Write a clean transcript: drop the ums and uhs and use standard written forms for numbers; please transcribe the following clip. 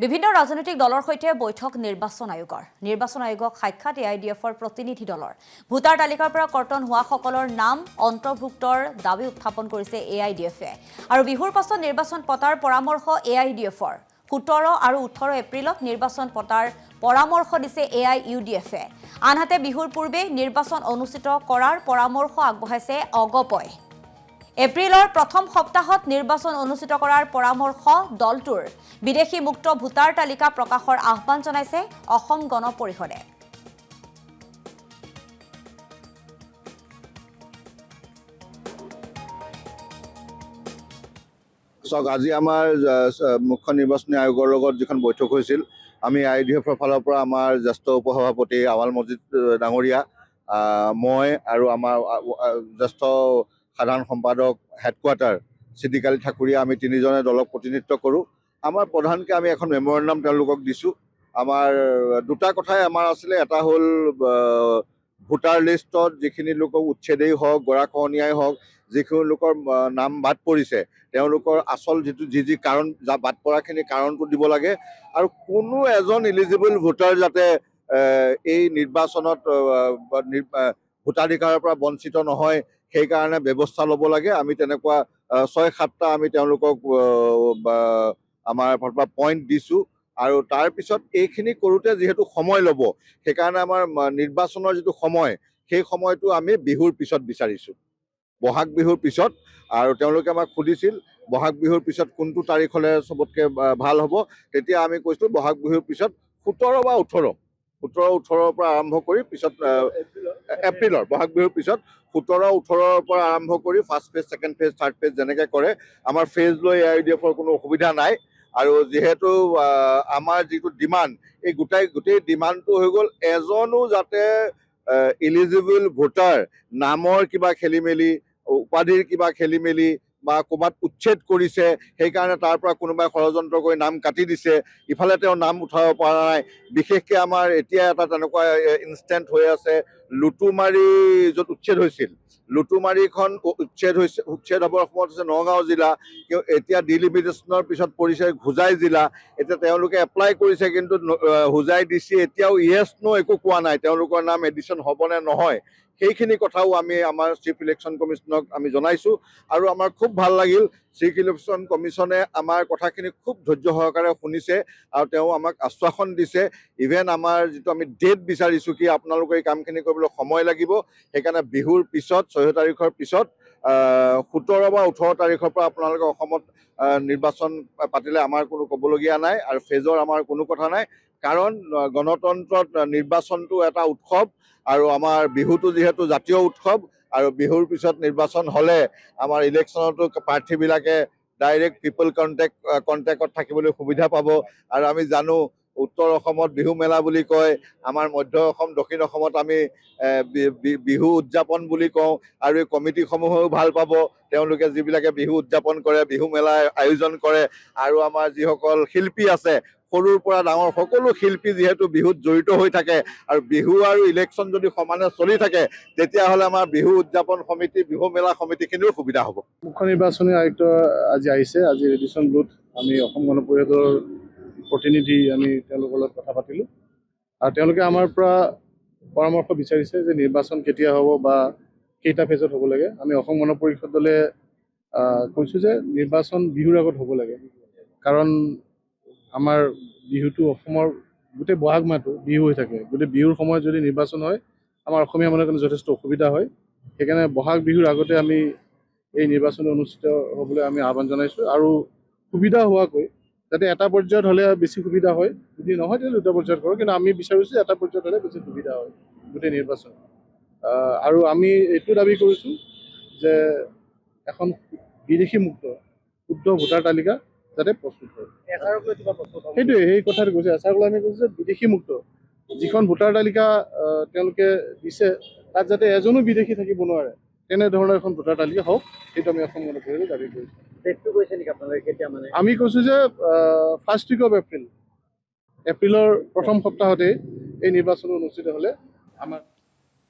বিভিন্ন ৰাজনৈতিক দলৰ সৈতে বৈঠক নিৰ্বাচন আয়োগক সাক্ষাৎ AIDFৰ প্ৰতিনিধি দলৰ ভোটাৰ তালিকাৰ পৰা কৰ্তন হোৱা সকলৰ নাম অন্তৰ্ভুক্তৰ দাবী উত্থাপন কৰিছে AIDFে আৰু বিহুৰ পাছত নিৰ্বাচন পতাৰ পৰামৰ্শ AIDFৰ 17 আৰু 18 এপ্ৰিলত নিৰ্বাচন পতাৰ পৰামৰ্শ দিছে AIUDFে আনহাতে বিহুৰ পূৰ্বে নিৰ্বাচন অনুষ্ঠিত কৰাৰ পৰামৰ্শ আগবঢ়াইছে অগপই এপ্ৰিলৰ প্ৰথম সপ্তাহত নিৰ্বাচন অনুষ্ঠিত কৰাৰ পৰামৰ্শ দলটোৰ বিদেশী মুক্ত ভোটাৰ তালিকা প্ৰকাশৰ আহ্বান জনাইছে অসম গণ পৰিষদে আজি আমাৰ মুখ্য নিৰ্বাচনী আয়োগৰ লগত যিখন বৈঠক হৈছিল আমি AIDFৰ ফালৰ পৰা আমাৰ জ্যেষ্ঠ উপসভাপতি আৱাল মজিদ ডাঙৰীয়া মই আৰু আমাৰ জ্যেষ্ঠ সাধাৰণ সম্পাদক হেডকোৱাৰ্টাৰ সিদ্দিক আলী ঠাকুৰীয়া আমি তিনিজনে দলক প্ৰতিনিধিত্ব কৰোঁ আমাৰ প্ৰধানকৈ আমি এখন মেমৰেণ্ডাম তেওঁলোকক দিছোঁ আমাৰ দুটা কথাই আমাৰ আছিলে এটা হ'ল ভোটাৰ লিষ্টত যিখিনি লোকক উচ্ছেদেই হওক গৰাখহনীয়াই হওক যিখিনি লোকৰ নাম বাদ পৰিছে তেওঁলোকৰ আচল যি কাৰণ বাদ পৰাখিনি কাৰণটো দিব লাগে আৰু কোনো এজন ইলিজিবল ভোটাৰ যাতে এই নিৰ্বাচনত ভোটাধিকাৰৰ পৰা বঞ্চিত নহয় সেইকাৰণে ব্যৱস্থা ল'ব লাগে আমি তেনেকুৱা 6-7টা আমি তেওঁলোকক আমাৰ ফালৰ পৰা পইণ্ট দিছোঁ আৰু তাৰপিছত এইখিনি কৰোঁতে যিহেতু সময় ল'ব সেইকাৰণে আমাৰ নিৰ্বাচনৰ যিটো সময় সেই সময়টো আমি বিহুৰ পিছত বিচাৰিছোঁ বহাগ বিহুৰ পিছত আৰু তেওঁলোকে আমাক সুধিছিল বহাগ বিহুৰ পিছত কোনটো তাৰিখ হ'লে চবতকৈ ভাল হ'ব তেতিয়া আমি কৈছোঁ বহাগ বিহুৰ পিছত 17 বা 18 পৰা আৰম্ভ কৰি পিছত এপ্ৰিলৰ বহাগ বিহুৰ পিছত 17-18 পৰা আৰম্ভ কৰি first phase second phase third phase যেনেকৈ কৰে আমাৰ ফেজ লৈ AIDFৰ কোনো অসুবিধা নাই আৰু যিহেতু আমাৰ যিটো ডিমাণ্ড এই গোটেই ডিমাণ্ডটো হৈ গ'ল এজনো যাতে ইলিজিবল ভোটাৰ নামৰ কিবা খেলি মেলি উপাধিৰ কিবা খেলি মেলি বা ক'ৰবাত উচ্ছেদ কৰিছে সেইকাৰণে তাৰ পৰা কোনোবাই ষড়যন্ত্ৰ কৰি নাম কাটি দিছে ইফালে তেওঁ নাম উঠাব পৰা নাই বিশেষকৈ আমাৰ এতিয়া এটা তেনেকুৱা ইনষ্টেণ্ট হৈ আছে লুটুমাৰী য'ত উচ্ছেদ হৈছিল লুটুমাৰীখন উচ্ছেদ হ'বৰ সময়ত হৈছে নগাঁও জিলা এতিয়া ডিলিমিটেশ্যনৰ পিছত পৰিছে হোজাই জিলা এতিয়া তেওঁলোকে এপ্লাই কৰিছে কিন্তু হোজাই DC এতিয়াও ইয়েছ নো একো কোৱা নাই তেওঁলোকৰ নাম এডিশ্যন হ'বনে নহয় সেইখিনি কথাও আমি আমাৰ চিফ ইলেকশ্যন কমিশ্যনক আমি জনাইছোঁ আৰু আমাৰ খুব ভাল লাগিল চিফ ইলেকশ্যন কমিশ্যনে আমাৰ কথাখিনি খুব ধৈৰ্য সহকাৰে শুনিছে আৰু তেওঁ আমাক আশ্বাসন দিছে ইভেন আমাৰ যিটো আমি ডেট বিচাৰিছোঁ কি আপোনালোকে এই কামখিনি কৰিবলৈ সময় লাগিব সেইকাৰণে বিহুৰ পিছত 6 তাৰিখৰ পিছত 17 বা 18 তাৰিখৰ পৰা আপোনালোকে অসমত নিৰ্বাচন পাতিলে আমাৰ কোনো ক'বলগীয়া নাই আৰু ফেজৰ আমাৰ কোনো কথা নাই কাৰণ গণতন্ত্ৰত নিৰ্বাচনটো এটা উৎসৱ আৰু আমাৰ বিহুটো যিহেতু জাতীয় উৎসৱ আৰু বিহুৰ পিছত নিৰ্বাচন হ'লে আমাৰ ইলেকশ্যনতো প্ৰাৰ্থীবিলাকে ডাইৰেক্ট পিপল কণ্টেক্টত থাকিবলৈ সুবিধা পাব আৰু আমি জানো উত্তৰ অসমত বিহু মেলা বুলি কয় আমাৰ মধ্য অসম দক্ষিণ অসমত আমি বিহু উদযাপন বুলি কওঁ আৰু এই কমিটিসমূহেও ভাল পাব তেওঁলোকে যিবিলাকে বিহু উদযাপন কৰে বিহু মেলা আয়োজন কৰে আৰু আমাৰ যিসকল শিল্পী আছে সৰুৰ পৰা ডাঙৰ সকলো শিল্পী যিহেতু বিহুত জড়িত হৈ থাকে আৰু বিহু আৰু ইলেকশ্যন যদি সমানে চলি থাকে তেতিয়াহ'লে আমাৰ বিহু উদযাপন সমিতি বিহু মেলা সমিতিখিনিৰো সুবিধা হ'ব মুখ্য নিৰ্বাচনী আয়ুক্ত আজি আহিছে আজি ৰেডিশ্যন ব্লুত আমি অসম গণ পৰিষদৰ প্ৰতিনিধি আমি তেওঁলোকৰ লগত কথা পাতিলোঁ আৰু তেওঁলোকে আমাৰ পৰা পৰামৰ্শ বিচাৰিছে যে নিৰ্বাচন কেতিয়া হ'ব বা কেইটা ফেজত হ'ব লাগে আমি অসম গণ পৰিষদ দলে কৈছোঁ যে নিৰ্বাচন বিহুৰ আগত হ'ব লাগে কাৰণ আমাৰ বিহুটো অসমৰ গোটেই বহাগ মাহটো বিহু হৈ থাকে গোটেই বিহুৰ সময়ত যদি নিৰ্বাচন হয় আমাৰ অসমীয়া মানুহৰ কাৰণে যথেষ্ট অসুবিধা হয় সেইকাৰণে বহাগ বিহুৰ আগতে আমি এই নিৰ্বাচন অনুষ্ঠিত হ'বলৈ আমি আহ্বান জনাইছোঁ আৰু সুবিধা হোৱাকৈ যাতে এটা পৰ্যায়ত হ'লে বেছি সুবিধা হয় যদি নহয় তেতিয়া দুটা পৰ্যায়ত কৰোঁ কিন্তু আমি বিচাৰিছোঁ এটা পৰ্যায়ত হ'লে বেছি সুবিধা হয় গোটেই নিৰ্বাচন আৰু আমি এইটো দাবী কৰিছোঁ যে এখন বিদেশী মুক্ত শুদ্ধ ভোটাৰ তালিকা যাতে প্ৰস্তুত হয় সেইটোৱে সেই কথাটো কৈছে এছাৰক লৈ আমি কৈছোঁ যে বিদেশী মুক্ত যিখন ভোটাৰ তালিকা তেওঁলোকে দিছে তাত যাতে এজনো বিদেশী থাকিব নোৱাৰে তেনেধৰণৰ এখন ভোটাৰ তালিকা হওক সেইটো আমি অসম গণ পৰিষদে দাবী কৰিছোঁ আমি কৈছোঁ যে ফাৰ্ষ্ট উইক অফ এপ্ৰিলৰ প্ৰথম সপ্তাহতেই এই নিৰ্বাচন অনুষ্ঠিত হ'লে আমাৰ